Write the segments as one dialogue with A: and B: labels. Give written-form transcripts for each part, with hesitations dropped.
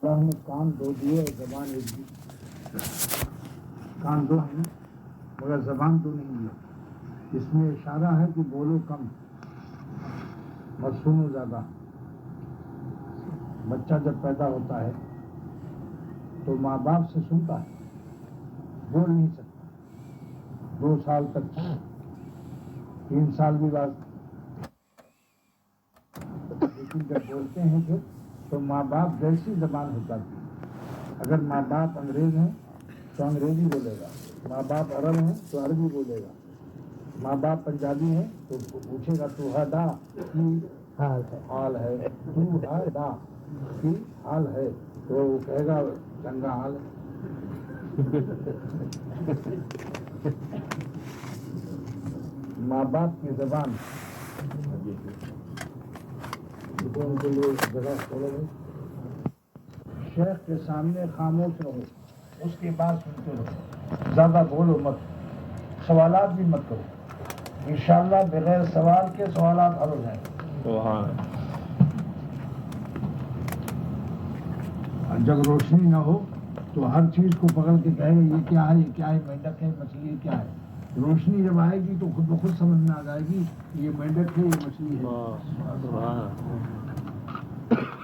A: اللہ نے کان دو دیے، زبان ایک دی. کان دو ہیں مگر زبان تو نہیں دی. اس میں اشارہ ہے کہ بولو کم اور سنو زیادہ. بچہ جب پیدا ہوتا ہے تو ماں باپ سے سنتا ہے، بول نہیں سکتا. 2 سال تک 3 سال بھی بعد، لیکن جب بولتے ہیں پھر تو ماں باپ جیسی زبان ہو جاتی ہے. اگر ماں باپ انگریز ہیں تو انگریزی بولے گا، ماں باپ عرب ہیں تو عربی بولے گا، ماں باپ پنجابی ہیں تو پوچھے گا تو دا کی حال ہے، تو دا کی حال ہے، تو وہ کہے گا چنگا حال ہے. ماں باپ کی زبان ان کے لیے جگہ کھولو. شیخ کے سامنے خاموش رہو، اس کی بات سنتے رہو، زیادہ بولو مت، سوالات بھی مت کرو. انشاءاللہ بغیر سوال کے سوالات حل ہو جائیں. جب روشنی نہ ہو تو ہر چیز کو پکڑ کے کہے گا یہ کیا ہے، یہ کیا ہے، مینڈک ہے، مچھلی ہے، کیا ہے. روشنی جب آئے گی تو خود بخود سمجھ میں آ جائے گی یہ مینڈک ہے، یہ مچھلی ہے.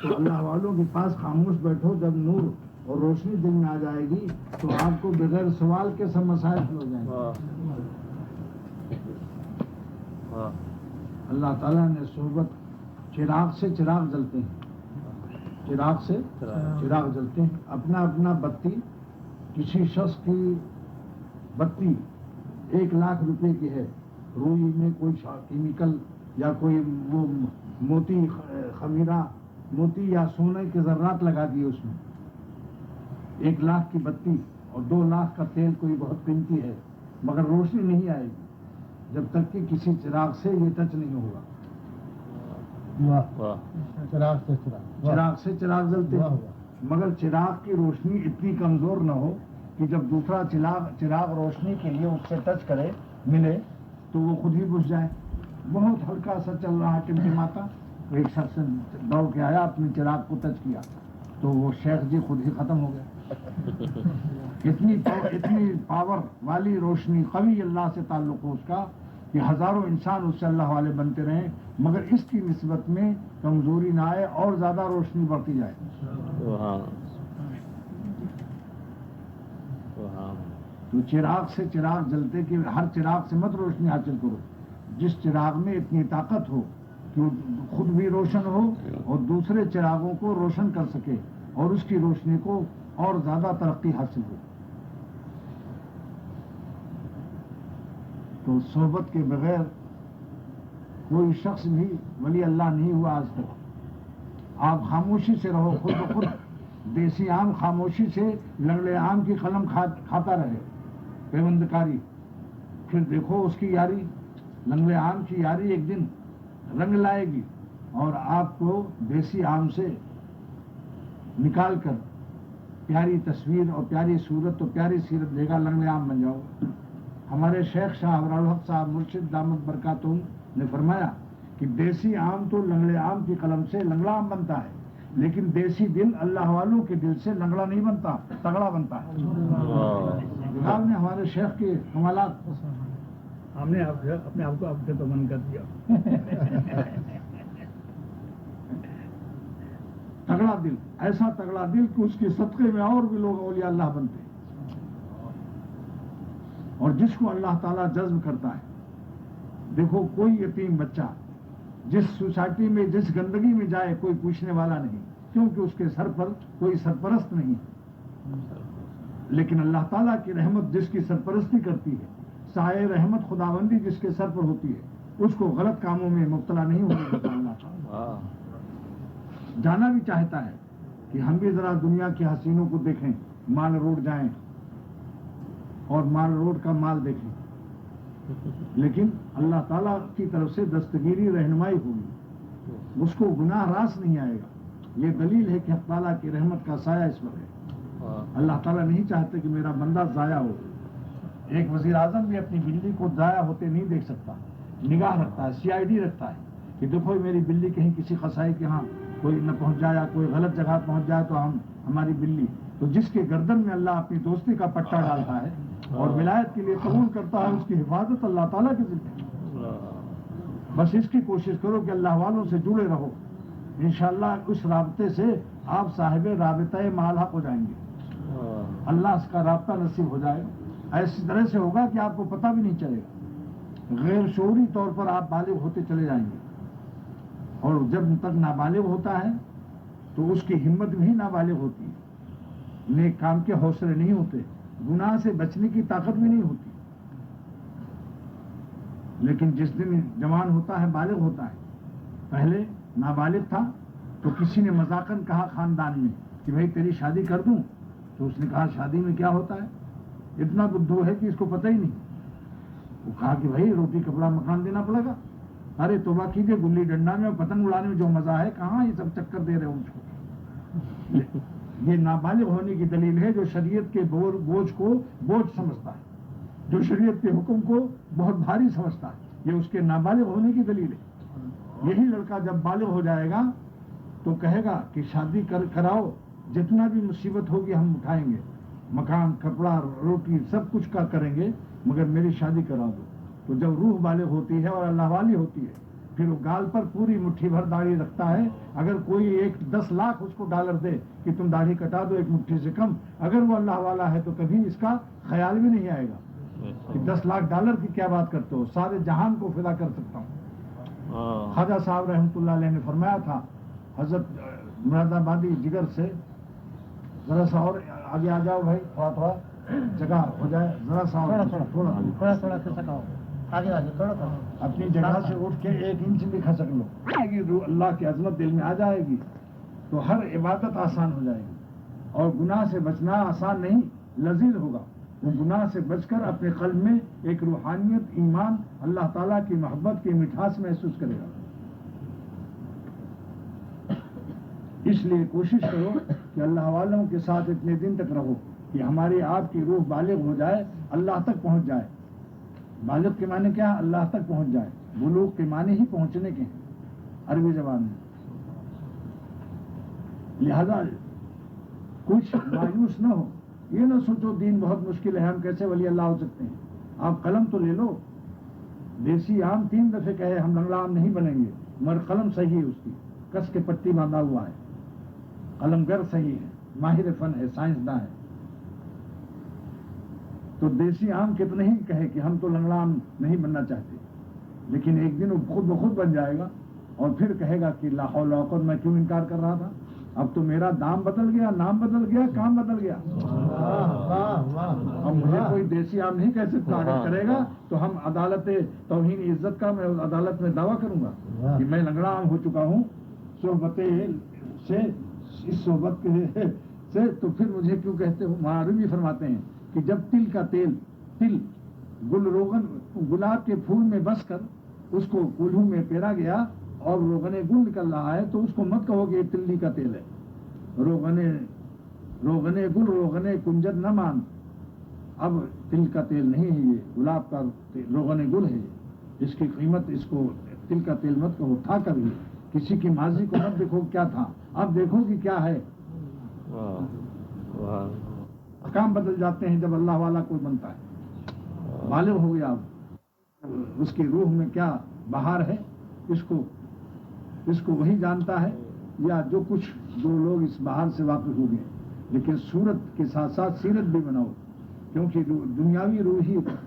A: تو اللہ والوں کے پاس خاموش بیٹھو. جب نور اور روشنی دل میں آ جائے گی تو آپ کو بغیر سوال کے سب مسائل حل ہو جائیں گے. اللہ تعالیٰ نے صحبت، چراغ سے چراغ جلتے ہیں، چراغ سے چراغ جلتے ہیں. اپنا اپنا بتی، کسی شخص کی بتی 1 لاکھ روپے کی ہے، روئی میں کوئی کیمیکل یا کوئی وہ موتی خمیرہ، موتی یا سونے کے ذرات لگا دیے اس میں. 1 لاکھ کی بتی اور 2 لاکھ کا تیل کوئی بہت قیمتی ہے، مگر روشنی نہیں آئے گی جب تک کہ کسی چراغ سے یہ ٹچ نہیں ہوگا. چراغ سے چراغ جلتے ہیں، مگر چراغ کی روشنی اتنی کمزور نہ ہو کہ جب دوسرا چراغ روشنی کے لیے اس سے ٹچ کرے، ملے، تو وہ خود ہی بجھ جائے. بہت ہلکا سا چل رہا ہے ٹمٹماتا، ایک شخص دوڑ کے آیا، اپنے چراغ کو ٹچ کیا تو وہ شیخ جی خود ہی ختم ہو گئے. اتنی پاور والی روشنی، قوی اللہ سے تعلق ہو اس کا کہ ہزاروں انسان اس سے اللہ والے بنتے رہیں، مگر اس کی نسبت میں کمزوری نہ آئے اور زیادہ روشنی بڑھتی جائے. تو چراغ سے چراغ جلتے کہ ہر چراغ سے مت روشنی حاصل کرو. جس چراغ میں اتنی طاقت ہو کہ خود بھی روشن ہو اور دوسرے چراغوں کو روشن کر سکے اور اس کی روشنی کو اور زیادہ ترقی حاصل ہو. تو صحبت کے بغیر کوئی شخص بھی ولی اللہ نہیں ہوا آج تک. آپ خاموشی سے رہو، خود بخود. دیسی آم خاموشی سے لنگڑے آم کی قلم کھاتا رہے، پیوندکاری. پھر دیکھو اس کی یاری، لنگڑے آم کی یاری ایک دن رنگ لائے گی اور آپ کو دیسی آم سے نکال کر پیاری تصویر اور پیاری صورت اور پیاری سیرت دے گا، لنگڑے آم بن جاؤ. ہمارے شیخ شاہ ابرالحق صاحب مرشد دامت برکاتہم نے فرمایا کہ دیسی آم تو لنگڑے آم کی قلم سے لنگڑا آم بنتا ہے، لیکن دیسی دل اللہ والوں کے دل سے لنگڑا نہیں بنتا، تگڑا بنتا ہے. آپ نے ہمارے شیخ کے حوالات، ہم نے اپنے آپ کو آپ سے پمن کر دیا. تگڑا دل، ایسا تگڑا دل کہ اس کے صدقے میں اور بھی لوگ اولیاء اللہ بنتے ہیں. اور جس کو اللہ تعالیٰ جذب کرتا ہے، دیکھو کوئی یتیم بچہ جس سوسائٹی میں جس گندگی میں جائے کوئی پوچھنے والا نہیں، کیونکہ اس کے سر پر کوئی سرپرست نہیں. لیکن اللہ تعالیٰ کی رحمت جس کی سرپرستی کرتی ہے، سایہ رحمت خداوندی جس کے سر پر ہوتی ہے، اس کو غلط کاموں میں مبتلا نہیں ہونے دیتا اللہ تعالیٰ. جانا بھی چاہتا ہے کہ ہم بھی ذرا دنیا کی حسینوں کو دیکھیں، مال روڈ جائیں اور مال روڈ کا مال دیکھیں، لیکن اللہ تعالیٰ کی طرف سے دستگیری رہنمائی ہوگی، اس کو گناہ راس نہیں آئے گا. یہ دلیل ہے کہ حق تعالیٰ کی رحمت کا سایہ اس پر ہے. اللہ تعالیٰ نہیں چاہتے کہ میرا بندہ ضائع ہو. ایک وزیر اعظم بھی اپنی بجلی کو ضائع ہوتے نہیں دیکھ سکتا، نگاہ رکھتا ہے، CID رکھتا ہے کہ دیکھو میری بلی کہیں کسی قصائی کے ہاں کوئی نہ پہنچ جائے، کوئی غلط جگہ پہنچ جائے تو ہماری بلی، تو جس کے گردن میں اللہ اپنی دوستی کا پٹا ڈالتا ہے اور ولایت کے لیے قبول کرتا ہے، اس کی حفاظت اللہ تعالیٰ کے ذمہ۔ بس اس کی کوشش کرو کہ اللہ والوں سے جڑے رہو، انشاءاللہ اس رابطے سے آپ صاحب رابطہ مالحق ہو جائیں گے، اللہ اس کا رابطہ نصیب ہو جائے گا۔ ایسی طرح سے ہوگا کہ آپ کو پتہ بھی نہیں چلے گا، غیر شعوری طور پر آپ بالغ ہوتے چلے جائیں گے، اور جب تک نابالغ ہوتا ہے تو اس کی ہمت بھی نابالغ ہوتی ہے، نیک کام کے حوصلے نہیں ہوتے، گناہ سے بچنے کی طاقت بھی نہیں ہوتی۔ لیکن جس دن جوان ہوتا ہے، بالغ ہوتا ہے، پہلے نابالغ تھا تو کسی نے مذاقاً کہا خاندان میں کہ بھائی تیری شادی کر دوں، تو اس نے کہا شادی میں کیا ہوتا ہے، اتنا بدھو ہے کہ اس کو پتہ ہی نہیں۔ وہ کہا کہ بھائی روٹی کپڑا مکان دینا پڑے گا۔ ارے توبہ کیجیے، گلی ڈنڈا میں اور پتنگ اڑانے میں جو مزہ ہے، کہاں یہ سب چکر دے رہے ہو مجھ کو۔ یہ نابالغ ہونے کی دلیل ہے، جو شریعت کے بوجھ کو بوجھ سمجھتا ہے، جو شریعت کے حکم کو بہت بھاری سمجھتا ہے، یہ اس کے نابالغ ہونے کی دلیل ہے۔ یہی لڑکا جب بالغ ہو جائے گا تو کہے گا کہ شادی کراؤ، جتنا بھی مصیبت ہوگی ہم اٹھائیں گے، مکان کپڑا روٹی سب کچھ کا کریں گے، مگر میری شادی کرا دو۔ تو جب روح بالغ ہوتی ہے اور اللہ والی ہوتی ہے، پھر وہ گال پر پوری مٹھی بھر داڑھی رکھتا ہے۔ اگر کوئی 10 لاکھ اس کو ڈالر دے کہ تم داڑھی کٹا دو ایک مٹھی سے کم، اگر وہ اللہ والا ہے تو کبھی اس کا خیال بھی نہیں آئے گا کہ 10 لاکھ ڈالر کی کیا بات کرتے ہو، سارے جہان کو فدا کر سکتا ہوں۔ خواجہ صاحب رحمۃ اللہ علیہ نے فرمایا تھا، حضرت مراد آبادی جگر سے ذرا سا اور آگے آ جاؤ بھائی، تھوڑا جگہ ہو جائے، ذرا سا تھوڑا اپنی جگہ سے اٹھ کے 1 انچ بھی کھسک لو، اللہ کی عظمت دل میں آ جائے گی تو ہر عبادت آسان ہو جائے گی، اور گناہ سے بچنا آسان نہیں، لذیذ ہوگا۔ وہ گناہ سے بچ کر اپنے قلب میں ایک روحانیت، ایمان، اللہ تعالیٰ کی محبت کی مٹھاس محسوس کرے گا۔ اس لیے کوشش کرو کہ اللہ والوں کے ساتھ اتنے دن تک رہو کہ ہماری آپ کی روح بالغ ہو جائے، اللہ تک پہنچ جائے۔ بالغ کے معنی کیا ہے؟ اللہ تک پہنچ جائے۔ بلوغ کے معنی ہی پہنچنے کے ہیں عربی زبان میں۔ لہذا کچھ مایوس نہ ہو، یہ نہ سوچو دین بہت مشکل ہے، ہم کیسے ولی اللہ ہو سکتے ہیں۔ آپ قلم تو لے لو، دیسی عام 3 دفعے کہے ہم لنگڑا عام نہیں بنیں گے، مگر قلم صحیح ہے، اس کی کس کے پٹی باندھا ہوا ہے، قلم گر صحیح ہے، ماہر فن ہے، سائنسداں ہے۔ تو دیسی عام کتنے ہی کہے کہ ہم تو لنگڑا عام نہیں بننا چاہتے، لیکن ایک دن وہ خود بخود بن جائے گا اور پھر کہے گا کہ لا حول ولا قوت، میں کیوں انکار کر رہا تھا، اب تو میرا دام بدل گیا، نام بدل گیا، کام بدل گیا۔ اب مجھے کوئی دیسی عام نہیں کہہ سکتا، اگر کرے گا تو ہم عدالت توہین عزت کا میں عدالت میں دعویٰ کروں گا کہ میں لنگڑا عام ہو چکا ہوں صحبت سے، اس صحبت سے، تو پھر مجھے کیوں کہتے ہو۔ معروی فرماتے ہیں کہ جب تل کا تل گلاب کے پھول میں بس کر اس کو کولہوں میں پیرا گیا اور روغن گل نکل رہا ہے، تو اس کو مت کہو کہ یہ تلی کا تیل ہے۔ روغن گل، روغن کنجد نہ مان، اب تل کا تیل نہیں ہے، یہ گلاب کا روغن گل ہے، اس کی قیمت، اس کو تل کا تیل مت کہو۔ تھا کبھی، کسی کی ماضی کو مت دیکھو کیا تھا، اب دیکھو کہ کیا ہے۔ کام بدل جاتے ہیں جب اللہ والا کوئی بنتا ہے، بالغ ہو گیا، اب اس کی روح میں کیا بہار ہے، اس کو وہی جانتا ہے، یا جو کچھ جو لوگ اس بہار سے واقف ہو گئے۔ لیکن صورت کے ساتھ ساتھ سیرت بھی بناؤ، کیونکہ دنیاوی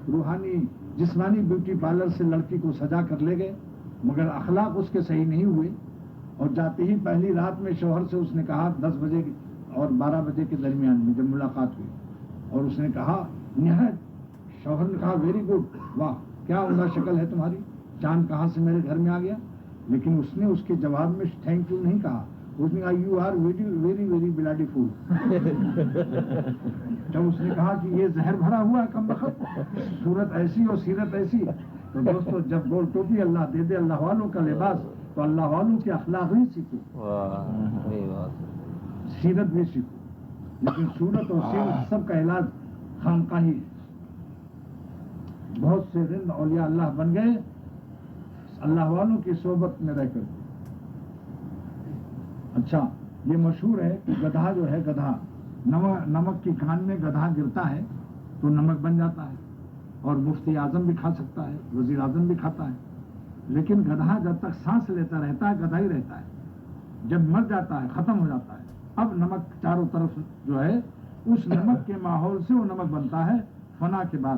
A: روحانی جسمانی بیوٹی پارلر سے لڑکی کو سجا کر لے گئے، مگر اخلاق اس کے صحیح نہیں ہوئے، اور جاتے ہی پہلی رات میں شوہر سے اس نے کہا 10 بجے اور 12 بجے کے درمیان میں جب ملاقات ہوئی، اور اس نے کہا نہایت، شوہر نے کہا ویری گڈ، واہ کیا عمدہ شکل ہے تمہاری، چاند کہاں سے میرے گھر میں آ گیا۔ لیکن اس نے اس کے جواب میں تھینک یو نہیں کہا، اس نے کہا you are very very very bloody fool. جب اس نے کہا کہ یہ زہر بھرا ہوا ہے کم بخت، صورت ایسی اور سیرت ایسی، تو دوستو جب گول ٹوپی اللہ دے دے اللہ والوں کا لباس، تو اللہ والوں کے اخلاق بھی سیکھو، سیرت بھی سیکھو۔ لیکن صورت اور سیرت سب کا علاج خانقاہی ہے۔ بہت سے رند اولیاء اللہ بن گئے اللہ والوں کی صحبت میں رہ کر. اچھا یہ مشہور ہے کہ گدھا جو ہے گدھا نمک کی کان میں گدھا گرتا ہے تو نمک بن جاتا ہے اور مفتی اعظم بھی کھا سکتا ہے, وزیر اعظم بھی کھاتا ہے, لیکن گدھا جب تک سانس لیتا رہتا ہے گدھا ہی رہتا ہے, جب مر جاتا ہے ختم ہو جاتا ہے. اب نمک چاروں طرف جو ہے اس نمک کے ماحول سے وہ نمک بنتا ہے فنا کے بعد.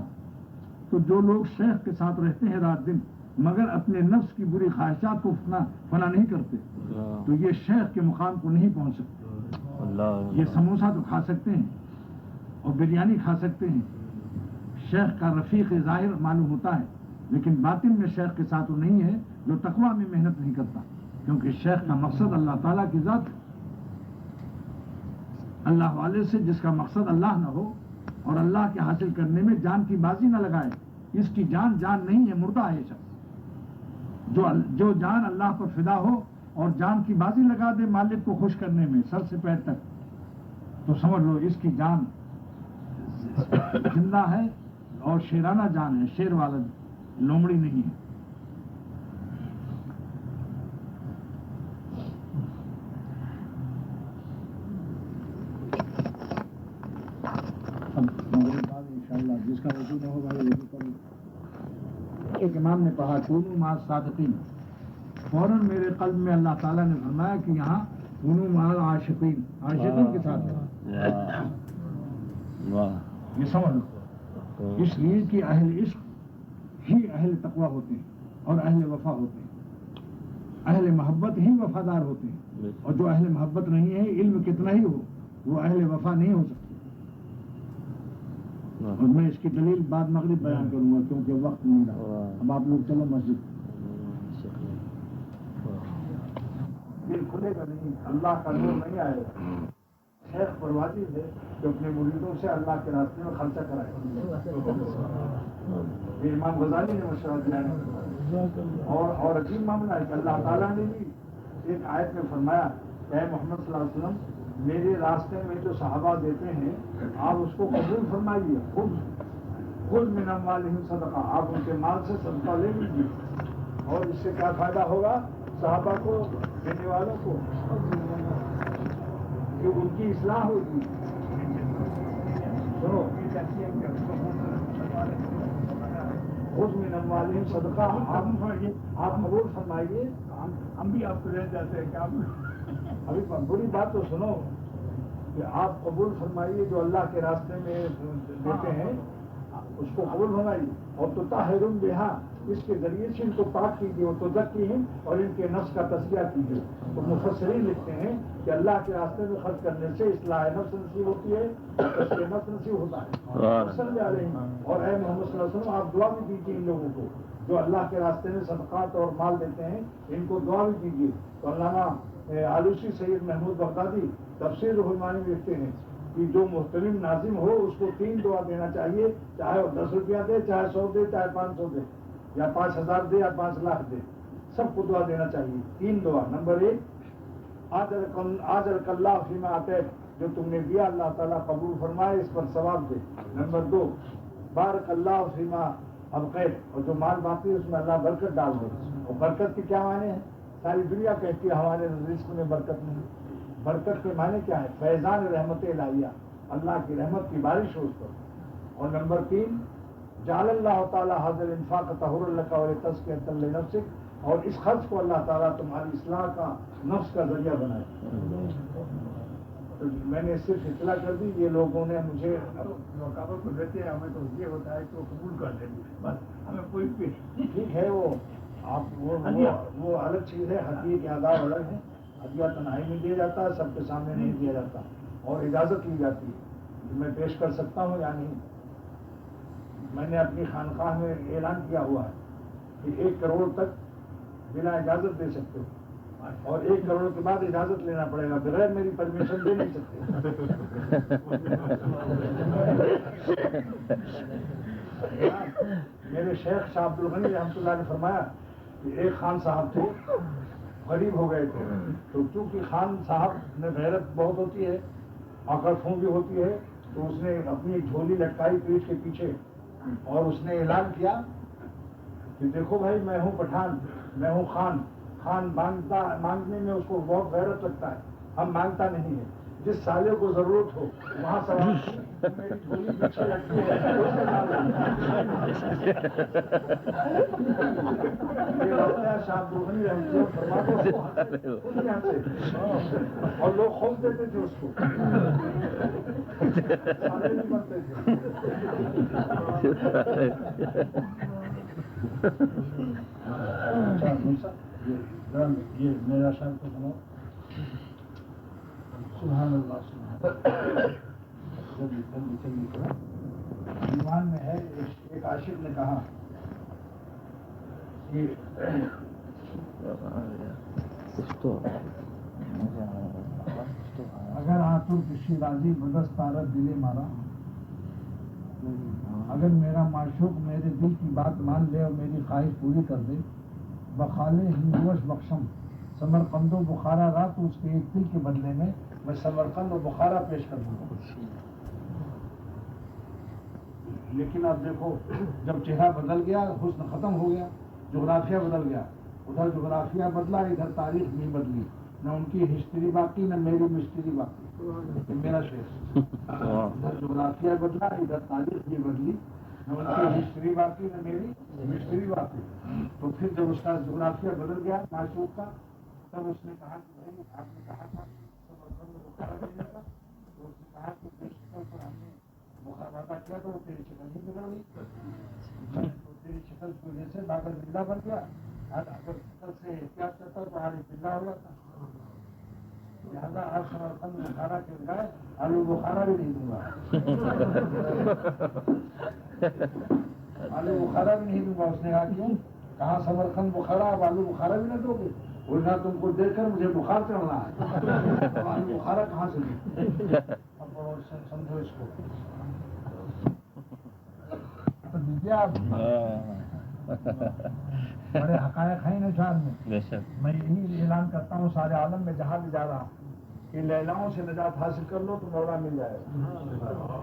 A: تو جو لوگ شیخ کے ساتھ رہتے ہیں رات دن مگر اپنے نفس کی بری خواہشات کو فنا نہیں کرتے تو یہ شیخ کے مقام کو نہیں پہنچ سکتے. یہ سموسہ تو کھا سکتے ہیں اور بریانی کھا سکتے ہیں, شیخ کا رفیق ظاہر معلوم ہوتا ہے, لیکن باطن میں شیخ کے ساتھ وہ نہیں ہے جو تقویٰ میں محنت نہیں کرتا, کیونکہ شیخ کا مقصد اللہ تعالیٰ کی ذات ہے. اللہ والے سے جس کا مقصد اللہ نہ ہو اور اللہ کے حاصل کرنے میں جان کی بازی نہ لگائے, اس کی جان نہیں ہے, مردہ ہے شخص. جو جان اللہ پر فدا ہو اور جان کی بازی لگا دے مالک کو خوش کرنے میں سر سے پیر تک, تو سمجھ لو اس کی جان زندہ ہے اور شیرانہ جان ہے, شیر والا لومڑی نہیں ہے. انشاءاللہ جس کا وضو نہ ہوگا وضو کرو. ایک امام نے کہا کونوا مع الصادقین, فوراً میرے قلب میں اللہ تعالیٰ نے فرمایا کہ یہاں کونوا مع العاشقین, عاشقین کے ساتھ ہے. یہ سمجھ لو, اس لیے کہ اہل عشق ہی اہل تقویٰ ہوتے ہیں اور اہل وفا ہوتے ہیں, اہل محبت ہی وفادار ہوتے ہیں, اور جو اہل محبت نہیں ہے علم کتنا ہی ہو وہ اہل وفا نہیں ہو سکتے. اور میں اس کی دلیل بعد مغرب بیان کروں گا کیونکہ وقت نہیں رہا. اب آپ لوگ چلو مسجد. دل کھلے گا نہیں, اللہ کا نور نہیں آئے گا. شیخ پر واجب ہے کہ اپنے مریدوں سے اللہ کے راستے میں خرچہ کرائے. یہ امام غزالی نے مشورہ دیا ہے. اور عجیب معاملہ ہے کہ اللہ تعالیٰ نے بھی ایک آیت میں فرمایا کہ اے محمد صلی اللہ علیہ وسلم میرے راستے میں جو صحابہ دیتے ہیں آپ اس کو قبول فرمائیے. خود من اموالہم صدقہ, آپ ان کے مال سے صدقہ لے لیجیے. اور اس سے کیا فائدہ ہوگا صحابہ کو, دینے والوں کو, کہ ان کی اصلاح ہوگی. سنو, خود من اموالہم صدقہ, آپ قبول فرمائیے. ہم بھی آپ کو لے جاتے ہیں. ابھی بری بات تو سنو کہ آپ قبول فرمائیے جو اللہ کے راستے میں دیتے ہیں اس کو قبول فرمائیے. اور تو طاہرون بہا, اس کے ذریعے سے ان کو پاک کیجیے. اور تو تزکیہم, اور ان کے نفس کا تزکیہ کیجیے. تو مفسرین لکھتے ہیں کہ اللہ کے راستے میں خرچ کرنے سے اصلاح نفس نصیب ہوتی ہے, اس نفس نصیب ہوتا ہے. سمجھا رہے ہیں. اور اے محمد صلی اللہ علیہ وسلم آپ دعا بھی دیجیے ان لوگوں کو جو اللہ کے راستے میں صدقات اور مال دیتے ہیں, ان کو دعا بھی دیجیے. تو علامہ آلوسی سید محمود بغدادی تفسیر روح المعانی میں لکھتے ہیں کہ جو محترم ناظم ہو اس کو 3 دعا دینا چاہیے, چاہے وہ 10 روپیہ دے, چاہے 100 دے, چاہے 500 دے, یا 5000 دے, یا 5 لاکھ دے, سب کو دعا دینا چاہیے. 3 دعا. نمبر 1, آجرک اللہ فیما آتیت, جو تم نے دیا اللہ تعالیٰ قبول فرمائے, اس پر ثواب دے. نمبر 2, بارک اللہ فیما ابقیت, اور جو مال باقی ہے اس میں اللہ برکت ڈال دے. اور برکت کے کیا معنی ہیں؟ ساری دنیا کہتی ہے ہمارے رزق میں برکت نہیں. برکت کے معنی کیا ہے؟ فیضان رحمت الہیہ, اللہ کی رحمت کی بارش ہو اس پر. اور نمبر 3, جعل اللہ تعالیٰ حاضر انفاق طہور لک ولتزکیۃ لنفسک, اور اس خرچ کو اللہ تعالیٰ تمہاری اصلاح کا نفس کا ذریعہ بنائے. تو میں نے صرف اطلاع کر دی. یہ لوگوں نے مجھے رکاوٹ کو دیتے ہیں, ہمیں تو یہ ہوتا ہے کہ وہ قبول کر دیں, بس ہمیں کوئی ٹھیک ہے. وہ آپ وہ الگ چیز ہے, ہدیے کے آداب الگ ہیں. ہدیہ تنہائی میں دیا جاتا ہے, سب کے سامنے نہیں دیا جاتا, اور اجازت لی جاتی ہے. میں پیش کر سکتا ہوں یا نہیں. میں نے اپنی خانقاہ میں اعلان کیا ہوا ہے کہ 1 کروڑ تک بنا اجازت دے سکتے ہو, اور 1 کروڑ کے بعد اجازت لینا پڑے گا, بغیر میری پرمیشن دے نہیں سکتے. میرے شیخ شاہ عبد الغنی رحمۃ اللہ نے فرمایا کہ ایک خان صاحب تھے, غریب ہو گئے تھے. تو چونکہ خان صاحب میں غیرت بہت ہوتی ہے, آکڑ پھونک بھی ہوتی ہے, تو اس نے اپنی جھولی لٹکائی پیٹ کے پیچھے, اور اس نے اعلان کیا کہ دیکھو بھائی میں ہوں پٹھان, میں ہوں خان، خان مانگنے میں اس کو بہت غیرت لگتا ہے، ہم مانگتا نہیں ہے، جس سالے کو ضرورت ہو وہاں سوال میری جھولی پیچھے لگتی ہے شاہ روحانی اور لوگ خوف دیتے تھے اس کو، سارے نہیں بنتے تھے۔ یہ میرا شان کو سناؤ، سبحان اللہ سبحان اللہ۔ ایمان میں ہے، ایک عاشق نے کہا کہ اگر آتر کسی راضی بدست تارت دلے مارا، اگر میرا معشوق میرے دل کی بات مان لے اور میری خواہش پوری کر دے، بخالے ہندوش بخشم سمرقند و بخارا رات، اس کے ایک دل کے بدلے میں سمرقند و بخارا پیش کر دوں گا۔ لیکن اب دیکھو، جب چہرہ بدل گیا، حسن ختم ہو گیا، جغرافیہ بدل گیا، ادھر جغرافیہ بدلا، ادھر تاریخ نہیں بدلی، نہ ان کی ہسٹری باقی نہ میری مسٹری باقی، میرا شعر۔ ادھر جغرافیہ بدلا، ادھر تاریخ نہیں بدلی، نہ ان کی ہسٹری باقی نہ میری مسٹری باقی۔ تو پھر جب اس کا جغرافیہ بدل گیا معشوق کا، تب اس نے کہا کہ بھائی آپ نے کہا تھا تو اس نے کہا کہ جس شکل پر ہم نے وعدہ کیا تو وہ تیری شکل نہیں بگڑ گئی، تیری شکل کی وجہ سے باغل بلّہ بن گیا، اگر شکل سے احتیاط کرتا تو عارف بلّہ ہو جاتا۔ لہٰذا آپ سمرقند بخارا کے بجائے آلو بخارا بھی نہیں دوں گا، آلو بخارا بھی نہیں دوں گا۔ اس نے کہا کیوں؟ کہاں سمرقند بخارا، اب آلو بخارا بھی نہ دو گے؟ بولنا تم کو دیکھ کر مجھے بخار چڑھنا ہے، آلو بخارا کہاں سے دوں؟ اب سمجھو اس کو تو دیجیے آپ، بڑے حقائق ہیں نشان میں۔ میں یہی اعلان کرتا ہوں سارے عالم میں جہاں بھی جا رہا ہوں کہ لیلاؤں سے نجات حاصل کر لو تو مولا مل جائے گا۔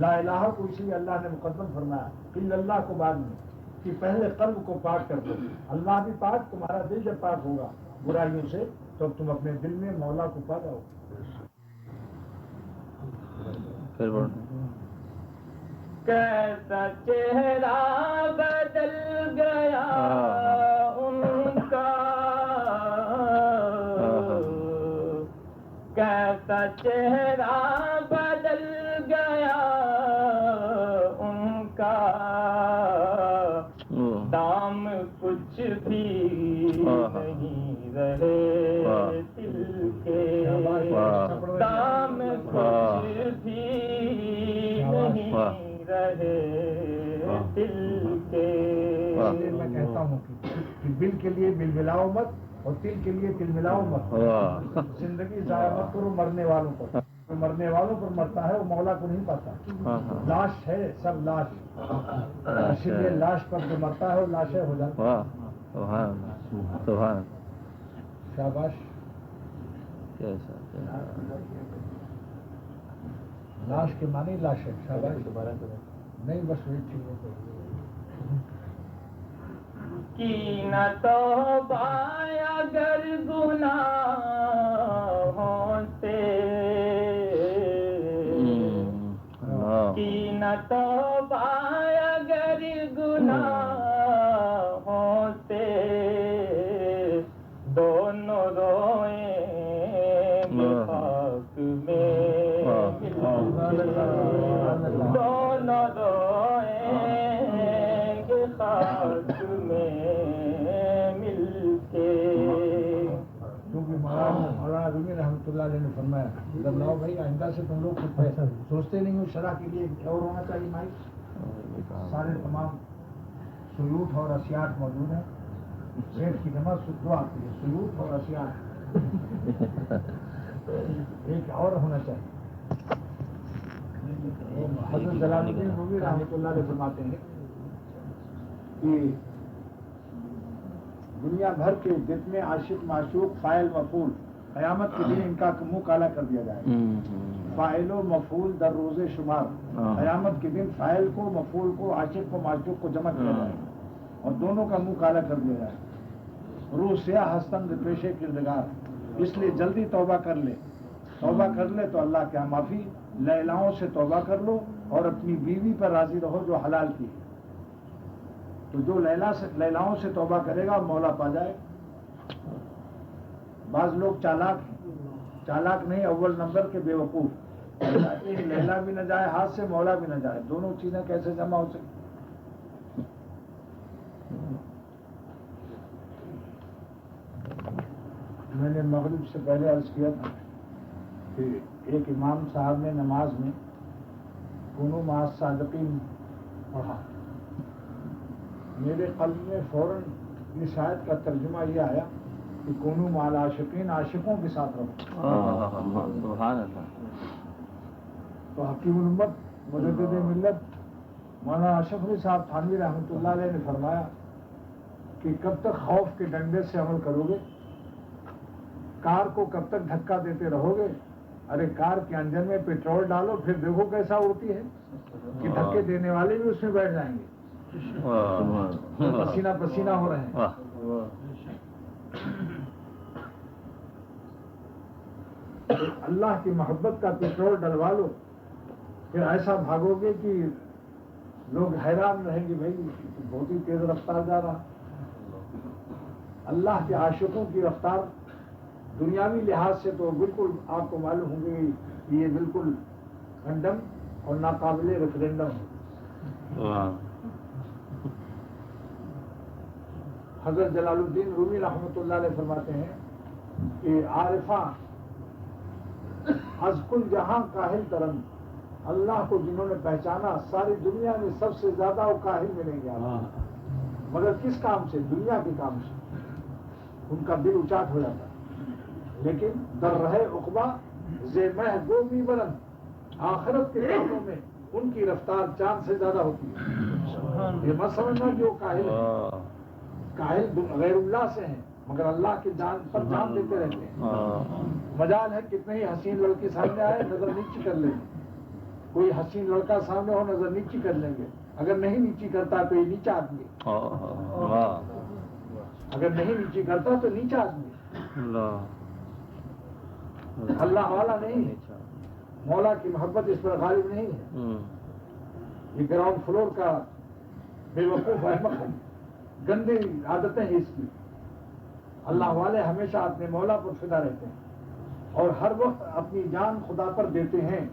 A: لا الہ کو اسی لیے اللہ نے مقدم فرمایا، الا اللہ کو بعد میں، کہ پہلے قلب کو پاک کر دو۔ اللہ بھی پاک، تمہارا دل جب پاک ہوگا برائیوں سے تو تم اپنے دل میں مولا کو پا جاؤ۔
B: کیسا چہرہ بدل گیا ان کا، کیسا چہرہ بدل گیا ان کا، دام کچھ بھی نہیں رہے دل کے، دام کچھ بھی نہیں رہے دل کے۔
A: میں کہتا ہوں کہ بل کے لیے بل ملاؤ مت اور تل کے لیے تل ملاؤ مت۔ زندگی ضائع مت کرو مرنے والوں پر، جو مرنے والوں پر مرتا ہے وہ مولا کو نہیں پاتا۔ لاش ہے، سب لاش، اسی لیے لاش پر جو مرتا ہے وہ لاشیں ہو جاتا ہے۔ شاباش، لاش کے معنی لاش ہے، شاباش، نہیں بس وہی ٹھیک ہے۔
B: کی نہ توبہ اگر گناہوں سے، کی نہ توبہ اگر گناہوں سے، دونوں روئیں گے خاک میں دونوں روئیں گے خاک میں مل کے۔
A: کیونکہ مولانا رومی رحمۃ اللہ علیہ نے فرمایا، لاؤ بھائی آئندہ سے تم لوگ خود پیسہ سوچتے نہیں ہو، شرح کے لیے اور ہونا چاہیے مائک، سارے تمام سیوٹ اور اسیات موجود ہیں، پیٹ کی جمع دعا کے لیے سیوٹ اور اسیات ایک اور ہونا چاہیے۔ حضرت جلال الدین رومی رحمۃ اللہ علیہ فرماتے ہیں کہ دنیا بھر کے جتنے عاشق معشوق فاعل مفعول قیامت کے دن ان کا منہ کالا کر دیا جائے گا۔ فاعل و مفعول در روز شمار، قیامت کے دن فاعل کو، مفعول کو، عاشق کو، معشوق کو جمع کیا جائے گا اور دونوں کا منہ کالا کر دیا جائے گا۔ روح سیاہ ہستند پیشے کردگار. اس لیے جلدی توبہ کر لے. توبہ کر لے تو اللہ کے ہاں معافی. لیلاؤں سے توبہ کر لو اور اپنی بیوی پر راضی رہو جو حلال کی. تو جو لیلاؤں سے توبہ کرے گا مولا پا جائے. بعض لوگ چالاک ہیں. چالاک نہیں، اول نمبر کے بے وقوف. ایک لیلا بھی نہ جائے ہاتھ سے، مولا بھی نہ جائے. دونوں چیزیں کیسے جمع ہو سکتی؟ میں نے مغرب سے پہلے عرض کیا تھا کہ ایک امام صاحب نے نماز میں کونوا مع الصادقین پڑھا. میرے قلب میں فوراً اس آیت کا ترجمہ یہ آیا کہ کونوا مع العاشقین، عاشقوں کے ساتھ رہو.
C: سبحان اللہ.
A: تو حکیم الامت مجدد ملت مولانا اشرف علی صاحب تھانوی رحمۃ اللہ علیہ نے فرمایا کہ کب تک خوف کے ڈنڈے سے عمل کرو گے؟ کار کو کب تک دھکا دیتے رہو گے؟ ارے کار کے انجن میں پیٹرول ڈالو پھر دیکھو کیسا اڑتی ہے کہ دھکے دینے والے بھی اس میں بیٹھ جائیں گے. پسینہ پسینہ ہو رہے ہیں. اللہ کی محبت کا پیٹرول ڈلوا لو، پھر ایسا بھاگو گے کہ لوگ حیران رہیں گے بھائی بہت ہی تیز رفتار جا رہا. اللہ کے عاشقوں کی رفتار دنیاوی لحاظ سے تو بالکل آپ کو معلوم ہوں گے کہ یہ بالکل کنڈم اور ناقابل ریفرینڈم ہے. حضرت جلال الدین رومی رحمۃ اللہ علیہ فرماتے ہیں کہ عارفہ از کل جہاں کاہل ترن، اللہ کو جنہوں نے پہچانا ساری دنیا میں سب سے زیادہ وہ کاہل ملیں گے. مگر کس کام سے؟ دنیا کے کام سے. ان کا دل اچاٹ ہو جاتا ہے. لیکن در رہے عقبہ زے محگو بھی برن، آخرت کے کاموں میں ان کی رفتار چاند سے زیادہ ہوتی ہے. یہ مت سمجھنا جو کاہل ہے. کاہل غیر اللہ سے ہیں مگر اللہ کی جان پر جان دیتے رہتے ہیں. مجال ہے کتنے ہی حسین لڑکی سامنے آئے نظر نیچی کر لیں گے. کوئی حسین لڑکا سامنے ہو نظر نیچی کر لیں گے. اگر نہیں نیچی کرتا تو یہ نیچا آدمی. اگر نہیں نیچی کرتا تو نیچا آدمی. اللہ والا نہیں ہے. مولا کی محبت اس پر غالب نہیں ہے. یہ گراؤنڈ فلور کا بے وقوف احمق ہے. گندی عادتیں ہیں اس کی. اللہ والے ہمیشہ اپنے مولا پر فدا رہتے ہیں اور ہر وقت اپنی جان خدا پر دیتے ہیں.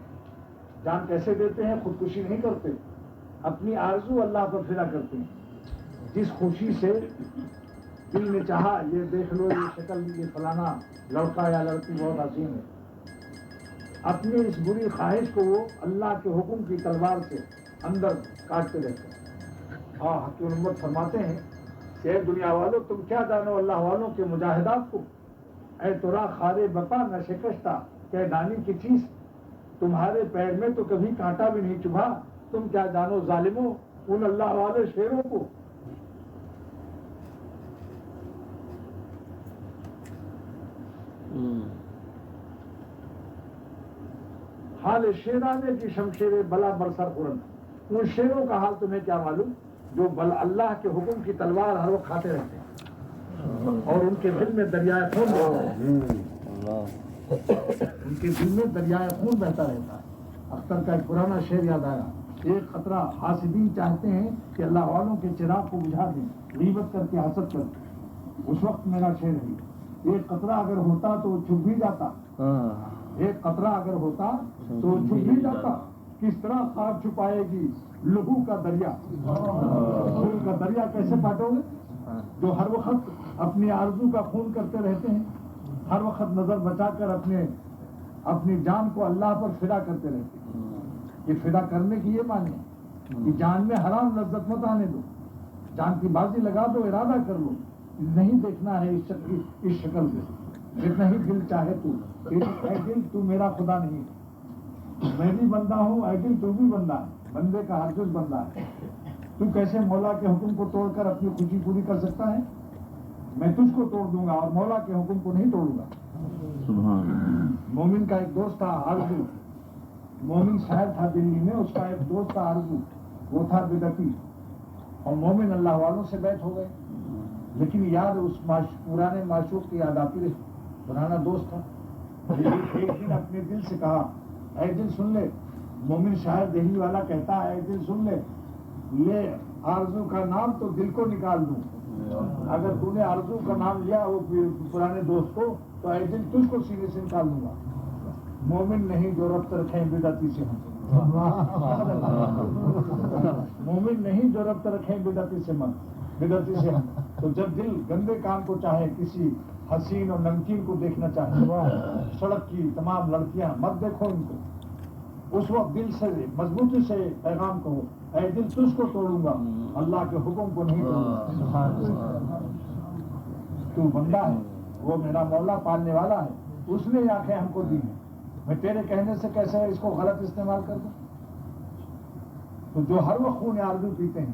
A: جان کیسے دیتے ہیں؟ خودکشی نہیں کرتے، اپنی آرزو اللہ پر فدا کرتے ہیں. جس خوشی سے دل نے چاہا یہ دیکھ لو یہ شکل یہ فلانا لڑکا یا لڑکی بہت حسین ہے، اپنی اس بری خواہش کو وہ اللہ کے حکم کی تلوار سے اندر کاٹتے رہتے ہیں. ہاں حکیم الامت فرماتے ہیں کہ اے دنیا والوں تم کیا جانو اللہ والوں کے مجاہدات کو. اے ترا خارے بپا نہ شکستہ کہ دانی کی چیز، تمہارے پیر میں تو کبھی کانٹا بھی نہیں چبھا. تم کیا جانو ظالموں ان اللہ والے شیروں کو. حال شیرانے کی شمشیر بلا برسر قرن. ان شیروں کا حال تمہیں کیا معلوم جو اللہ کے حکم کی تلوار ہر وقت کھاتے رہتے ہیں اور ان کے دل میں دریائے خون بہتا ہے. ان کے دل میں دریائے خون بہتا رہتا ہے. اختر کا ایک پرانا شعر یاد آیا. ایک خطرہ حاسدین چاہتے ہیں کہ اللہ والوں کے چراغ کو بجھا دیں، غیبت کر کے حسد کر کے. اس وقت میرا شعر ہے ایک قطرہ اگر ہوتا تو چھپ بھی جاتا. ایک قطرہ اگر ہوتا تو چھپ بھی جاتا. کس طرح خواب چھپائے گی لہو کا دریا. خون کا دریا کیسے پاٹو گے جو ہر وقت اپنی آرزو کا خون کرتے رہتے ہیں، ہر وقت نظر بچا کر اپنی جان کو اللہ پر فدا کرتے رہتے ہیں. یہ فدا کرنے کی یہ معنی ہے کہ جان میں حرام لذت مت آنے دو. جان کی بازی لگا دو، ارادہ کر لو نہیں دیکھنا ہے اس شکل سے. جتنا ہی دل چاہے تو اے دل تو میرا خدا نہیں، میں بھی بندہ ہوں. اے دل تو بھی بندہ ہے، بندے کا ہر جز بندہ ہے. تو کیسے مولا کے حکم کو توڑ کر اپنی خوشی پوری کر سکتا ہے؟ میں تجھ کو توڑ دوں گا اور مولا کے حکم کو نہیں توڑوں گا. مومن کا ایک دوست تھا آرزو. مومن شاعر تھا دلی میں، اس کا ایک دوست تھا آرزو، وہ تھا بدعتی. اور مومن اللہ والوں سے بیعت ہو گئے. لیکن یاد اس پرانے معشوق کی یاد آتی رہی. پرانا دوست تھا. ایک دن اپنے دل سے کہا اے دل سن لے. مومن شاعر دہلی والا کہتا ہے اے دل سن لے, یہ آرزو کا نام تو دل کو نکال دوں. اگر تو نے آرزو کا نام لیا وہ پرانے دوست کو تو اے دل تجھ کو سینے سے نکال دوں گا. مومن نہیں جو ربط رکھیں بدعتی سے ہم. مومن نہیں جو ربط رکھیں بدعتی سے ہم. تو جب دل گندے کام کو چاہے, کسی حسین اور نمکین کو دیکھنا چاہے, سڑک کی تمام لڑکیاں مت دیکھو ان کو, اس وقت دل سے مضبوطی سے پیغام کہو اے دل تجھ کو توڑوں گا, اللہ کے حکم کو نہیں توڑوں گا. تو بندہ ہے, وہ میرا مولا پالنے والا ہے, اس نے یہ آنکھیں ہم کو دی ہیں. میں تیرے کہنے سے کیسے اس کو غلط استعمال کر دوں؟ تو جو ہر وقت خون آرزو پیتے ہیں,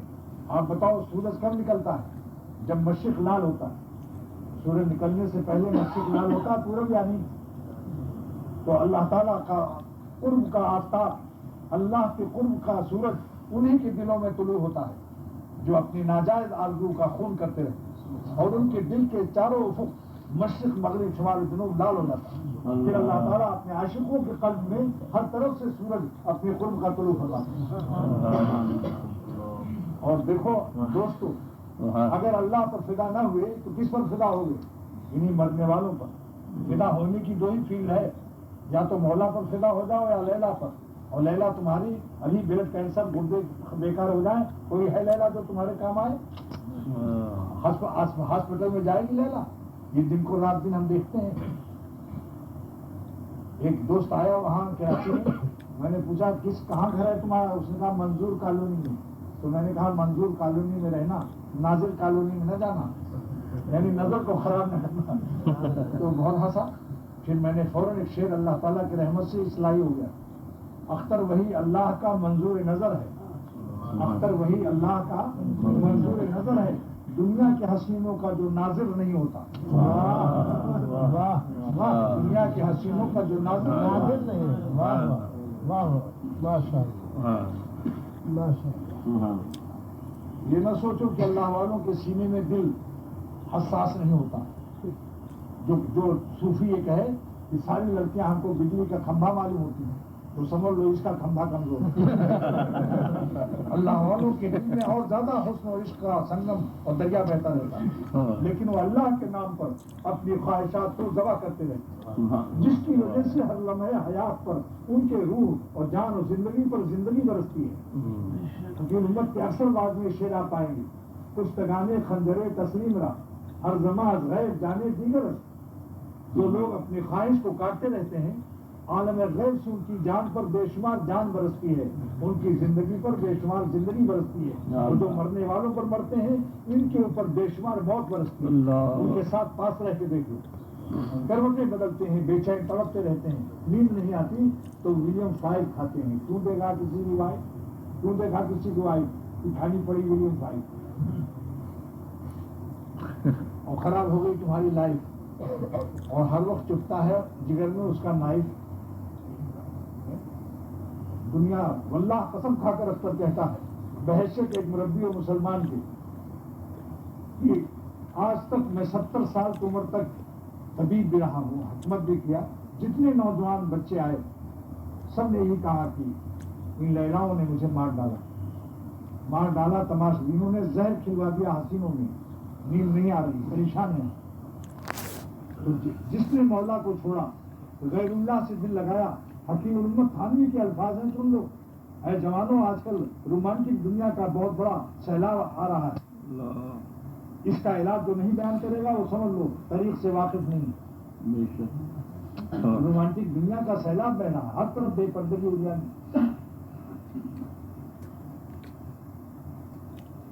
A: آپ بتاؤ سورج کب نکلتا ہے؟ جب مشرق لال ہوتا ہے. سورج نکلنے سے پہلے مشرق لال ہوتا ہے, پورب یعنی. تو اللہ تعالیٰ کا قرب کا آفتاب, اللہ کے قرب کا سورج انہی کے دلوں میں طلوع ہوتا ہے جو اپنی ناجائز آرزو کا خون کرتے رہتے, اور ان کے دل کے چاروں افق مشرق مغرب شمال جنوب لال ہو جاتا ہے. پھر اللہ تعالیٰ اپنے عاشقوں کے قلب میں ہر طرف سے سورج اپنے قرب کا طلوع فرماتا ہے. اور دیکھو دوستو, اگر اللہ پر فدا نہ ہوئے تو کس پر فدا ہوگے؟ انہیں مرنے والوں پر. فدا ہونے کی دو ہی فیلڈ ہے, یا تو مولا پر فدا ہو جاؤ یا لیلا پر. اور لیلا تمہاری ابھی بلڈ کینسر گردے بیکار ہو جائے, کوئی ہے لیلا جو تمہارے کام آئے؟ ہاسپٹل میں جائے گی لیلا؟ یہ دن کو رات دن ہم دیکھتے ہیں. ایک دوست آیا وہاں کراچی میں, میں نے پوچھا کہاں گھر ہے تمہارا؟ اس نے کہا منظور کالونی میں. تو میں نے کہا منظور کالونی میں رہنا, ناظر کالونی میں نہ جانا, یعنی نظر کو خراب نہ کرنا. تو بہت ہنسا. پھر میں نے فوراً ایک شعر اللہ تعالیٰ کی رحمت سے اصلاحی ہو گیا. اختر وہی اللہ کا منظور نظر ہے, اختر وہی اللہ کا منظور نظر ہے, دنیا کے حسینوں کا جو ناظر نہیں ہوتا. دنیا کے حسینوں کا جو ناظر نہیں ہے. یہ نہ سوچو کہ اللہ والوں کے سینے میں دل حساس نہیں ہوتا. جو صوفی یہ کہے کہ ساری لڑکیاں ہم کو بجلی کا کھمبا معلوم ہوتی ہیں, تو سمجھ لو اس کا کھمبا کمزور. اللہ والوں کے دل میں اور زیادہ حسن اور عشق کا سنگم اور دریا بہتا رہتا ہے, لیکن وہ اللہ کے نام پر اپنی خواہشات کو ذبح کرتے رہتے ہیں, جس کی وجہ سے ہر لمحے حیات پر ان کے روح اور جان اور زندگی پر زندگی برستی ہے. کیونکہ امت کے اکثر بعد میں شعر آپ پائیں گے, کچھ تگانے خنجرے تسلیم را ہر زمان غیب جانے دیگر. جو لوگ اپنی خواہش کو کاٹتے رہتے ہیں, عالم غیب سے ان کی جان پر بے شمار جان برستی ہے, ان کی زندگی پر بے شمار زندگی برستی ہے, اور جو مرنے والوں پر مرتے ہیں ان کے اوپر بے شمار موت برستی ہے. ان کے ساتھ پاس رہ کے دیکھو, کروٹیں بدلتے ہیں, بے چین تڑپتے رہتے ہیں, نیند نہیں آتی تو ولیم فائیو کھاتے ہیں. کیوں دیکھا کسی کی وائف, کیوں دیکھا کسی کو وائف کھانی پڑی ولیم فائیو, اور خراب ہو گئی تمہاری لائف. اور ہر وقت چپتا ہے جگر میں اس کا نائف. دنیا واللہ قسم کھا کر اکثر کہتا ہے بحیثیت ایک مربی و مسلمان کی کہ آج تک میں 70 سال کی عمر تک طبیب بھی رہا ہوں, حکمت بھی کیا. جتنے نوجوان بچے آئے سب نے یہی کہا کہ ان لیلاؤں نے مجھے مار ڈالا, تماشبینوں نے زہر کھلوا دیا حسینوں میں, نیند نہیں آ رہی, پریشان ہے. تو جس نے مولا کو چھوڑا, غیر اللہ سے دل لگایا, حکیم الامت تھانوی کے الفاظ ہیں, سن لو. اے جوانوں, آج کل رومانٹک دنیا کا بہت بڑا سیلاب آ رہا ہے. اس کا علاج جو نہیں بیان کرے گا وہ سمجھ لو طریق سے واقف نہیں. رومانٹک دنیا کا سیلاب بہ رہا ہے, ہر طرف بے پردگی ہو جائے.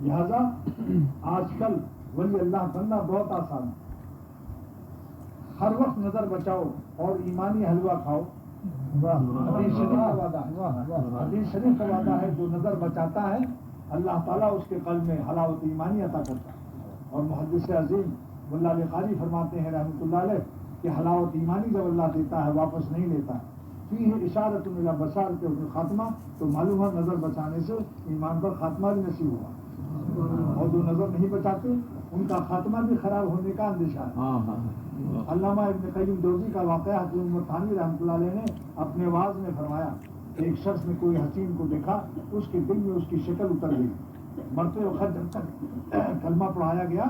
A: لہذا آج کل ولی اللہ بننا بہت آسان ہے. ہر وقت نظر بچاؤ اور ایمانی حلوہ کھاؤ. حدیث شریف کا وعدہ ہے جو نظر بچاتا ہے اللہ تعالیٰ اس کے قلب میں حلاوت ایمانی عطا کرتا ہے. اور محدث عظیم ملا علی قاری فرماتے ہیں رحمۃ اللہ علیہ کہ حلاوت ایمانی جب اللہ دیتا ہے واپس نہیں لیتا ہے. فیہ اشارۃ الی بشار کے خاتمہ, تو معلوم ہے نظر بچانے سے ایمان پر خاتمہ بھی نصیب ہوا. اور جو نظر نہیں بچاتے ان کا خاتمہ بھی خراب ہونے کا اندیشہ ہے۔ علامہ ابن قیم جوزی کا واقعہ حضرت عمر تھانوی رحمۃ اللہ علیہ نے اپنے واعظ میں فرمایا کہ ایک شخص نے کوئی حسین کو دیکھا، اس کے دل میں اس کی شکل اتر گئی۔ مرتے وقت جب تک کلمہ پڑھایا گیا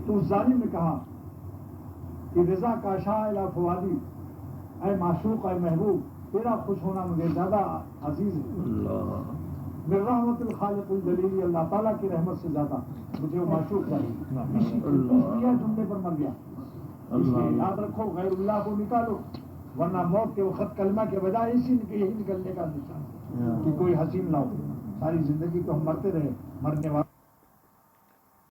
A: تو اس ظالم نے کہا کہ رضا کا شاہ الی فوادی، اے معشوق، اے محبوب، تیرا خوش ہونا مجھے زیادہ عزیز ہے، من رحمت الخالق الجلیل، اللہ تعالیٰ کی رحمت سے زیادہ مجھے وہ معشوق چاہیے۔ اسی جملے پر مر گیا۔ اس لیے یاد رکھو، غیر اللہ کو نکالو، ورنہ موت کے وقت کلمہ کے بجائے یہی نکلنے کا نشان کہ کوئی حسین لاؤ۔ ساری زندگی تو ہم مرتے رہے، مرنے والے